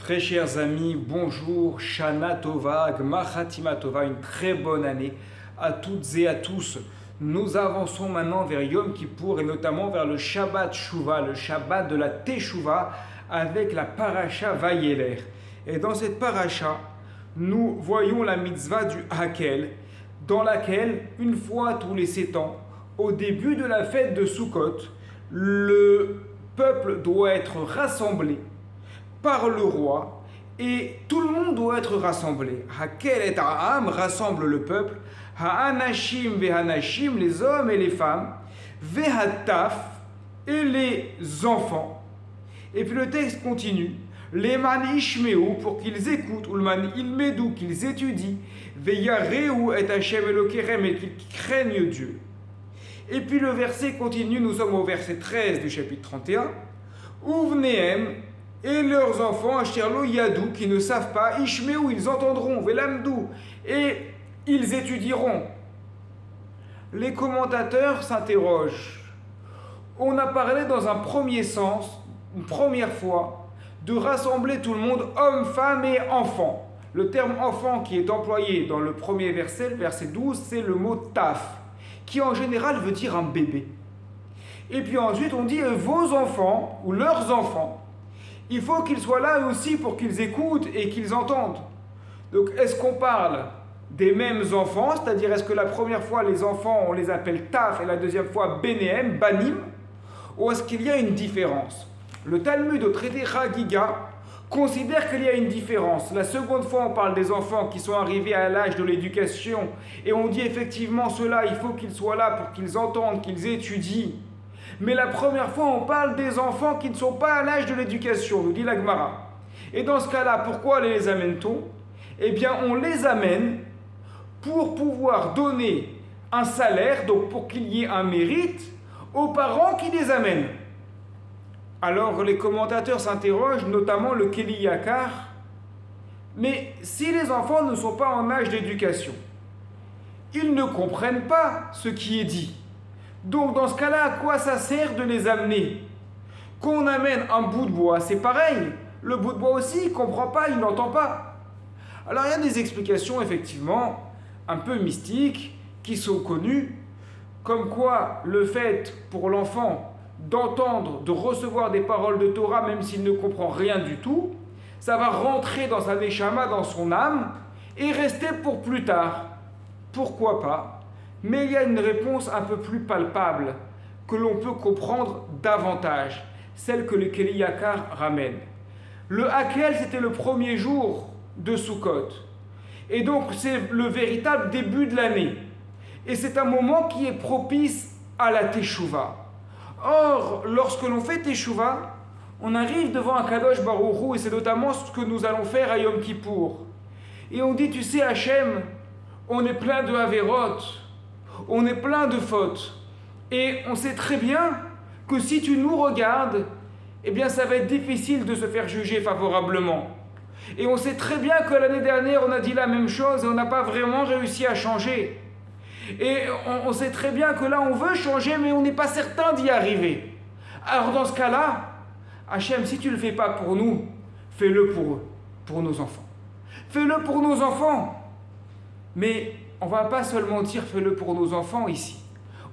Très chers amis, bonjour, Shana Tova, Gmar Chatima Tova, une très bonne année à toutes et à tous. Nous avançons maintenant vers Yom Kippour et notamment vers le Shabbat Shuvah, le Shabbat de la Teshuvah avec la Paracha Vayeler. Et dans cette Paracha, nous voyons la mitzvah du Hakel, dans laquelle, une fois tous les 7 ans, au début de la fête de Sukkot, le peuple doit être rassemblé par le roi et tout le monde doit être rassemblé. Hakel et Ha'am rassemble le peuple, Ha'anashim ve'hanashim, les hommes et les femmes, ve'hataf et les enfants. Et puis le texte continue, les man ishmeu pour qu'ils écoutent, ou le man ilmedou qu'ils étudient, ve'yareu et Hashem elokerem et qu'ils craignent Dieu. Et puis le verset continue, nous sommes au verset 13 du chapitre 31, Uvnehem et leurs enfants, Asherlo Yadou, qui ne savent pas, Ishmeu, ils entendront, Velamdou, et ils étudieront. Les commentateurs s'interrogent. On a parlé dans un premier sens, une première fois, de rassembler tout le monde, hommes, femmes et enfants. Le terme enfant qui est employé dans le premier verset, le verset 12, c'est le mot taf, qui en général veut dire un bébé. Et puis ensuite on dit vos enfants ou leurs enfants. Il faut qu'ils soient là aussi pour qu'ils écoutent et qu'ils entendent. Donc est-ce qu'on parle des mêmes enfants, c'est-à-dire est-ce que la première fois les enfants on les appelle taf et la deuxième fois benéem, banim, ou est-ce qu'il y a une différence? Le Talmud au traité Chagiga considère qu'il y a une différence. La seconde fois on parle des enfants qui sont arrivés à l'âge de l'éducation et on dit effectivement ceux-là il faut qu'ils soient là pour qu'ils entendent, qu'ils étudient. Mais la première fois, on parle des enfants qui ne sont pas à l'âge de l'éducation, nous dit la Gemara. Et dans ce cas-là, pourquoi les amène-t-on? Eh bien, on les amène pour pouvoir donner un salaire, donc pour qu'il y ait un mérite, aux parents qui les amènent. Alors, les commentateurs s'interrogent, notamment le Keli Yakar, mais si les enfants ne sont pas en âge d'éducation, ils ne comprennent pas ce qui est dit. Donc dans ce cas-là, à quoi ça sert de les amener? Qu'on amène un bout de bois, c'est pareil. Le bout de bois aussi, il ne comprend pas, il n'entend pas. Alors il y a des explications effectivement un peu mystiques qui sont connues, comme quoi le fait pour l'enfant d'entendre, de recevoir des paroles de Torah, même s'il ne comprend rien du tout, ça va rentrer dans sa neshama, dans son âme, et rester pour plus tard. Pourquoi pas? Mais il y a une réponse un peu plus palpable que l'on peut comprendre davantage, celle que le Keli Yakar ramène. Le Hakel, c'était le premier jour de Sukkot. Et donc, c'est le véritable début de l'année. Et c'est un moment qui est propice à la Teshuvah. Or, lorsque l'on fait Teshuvah, on arrive devant un Kadosh Baruch Hu, et c'est notamment ce que nous allons faire à Yom Kippour. Et on dit, tu sais, Hachem, on est plein de Haverot, on est plein de fautes. Et on sait très bien que si tu nous regardes, eh bien ça va être difficile de se faire juger favorablement. Et on sait très bien que l'année dernière, on a dit la même chose et on n'a pas vraiment réussi à changer. Et on sait très bien que là, on veut changer, mais on n'est pas certain d'y arriver. Alors dans ce cas-là, Hachem, si tu ne le fais pas pour nous, fais-le pour eux, pour nos enfants. Fais-le pour nos enfants. Mais on ne va pas seulement dire fais-le pour nos enfants ici.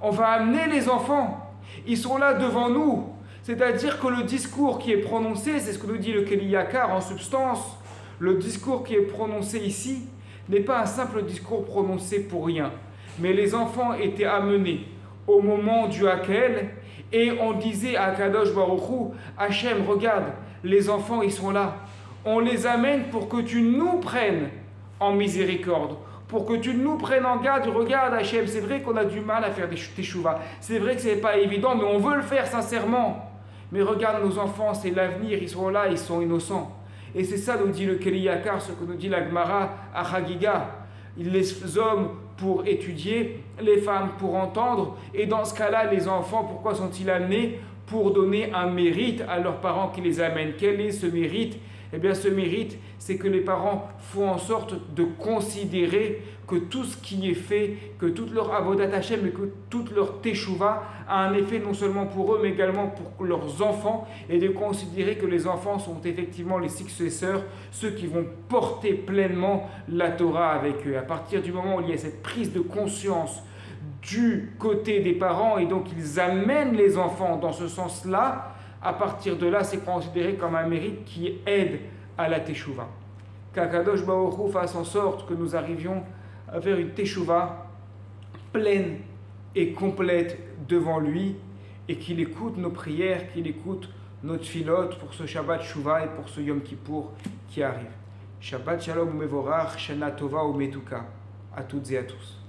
On va amener les enfants. Ils sont là devant nous. C'est-à-dire que le discours qui est prononcé, c'est ce que nous dit le Keli Yakar en substance, le discours qui est prononcé ici n'est pas un simple discours prononcé pour rien. Mais les enfants étaient amenés au moment du Hakel et on disait à Kadosh Baruch Hu, Hachem, regarde, les enfants ils sont là. On les amène pour que tu nous prennes en miséricorde. Pour que tu nous prennes en garde, regarde Hachem, c'est vrai qu'on a du mal à faire des teshuvah, c'est vrai que ce n'est pas évident, mais on veut le faire sincèrement. Mais regarde nos enfants, c'est l'avenir, ils sont là, ils sont innocents. Et c'est ça, nous dit le Keli Yakar, ce que nous dit la Gemara à Chagiga. Les hommes pour étudier, les femmes pour entendre, et dans ce cas-là, les enfants, pourquoi sont-ils amenés? Pour donner un mérite à leurs parents qui les amènent. Quel est ce mérite? Eh bien, ce mérite, c'est que les parents font en sorte de considérer que tout ce qui est fait, que toute leur avodat Hashem et que toute leur teshuva a un effet non seulement pour eux, mais également pour leurs enfants, et de considérer que les enfants sont effectivement les successeurs, ceux qui vont porter pleinement la Torah avec eux. À partir du moment où il y a cette prise de conscience du côté des parents, et donc ils amènent les enfants dans ce sens-là, à partir de là, c'est considéré comme un mérite qui aide à la teshuva. Qu'Akadosh Baruch Hu fasse en sorte que nous arrivions à faire une teshuva pleine et complète devant lui, et qu'il écoute nos prières, qu'il écoute notre tfilote pour ce Shabbat Shuvah et pour ce Yom Kippour qui arrive. Shabbat Shalom Umevorach, Shana Tova Umetuka. À toutes et à tous.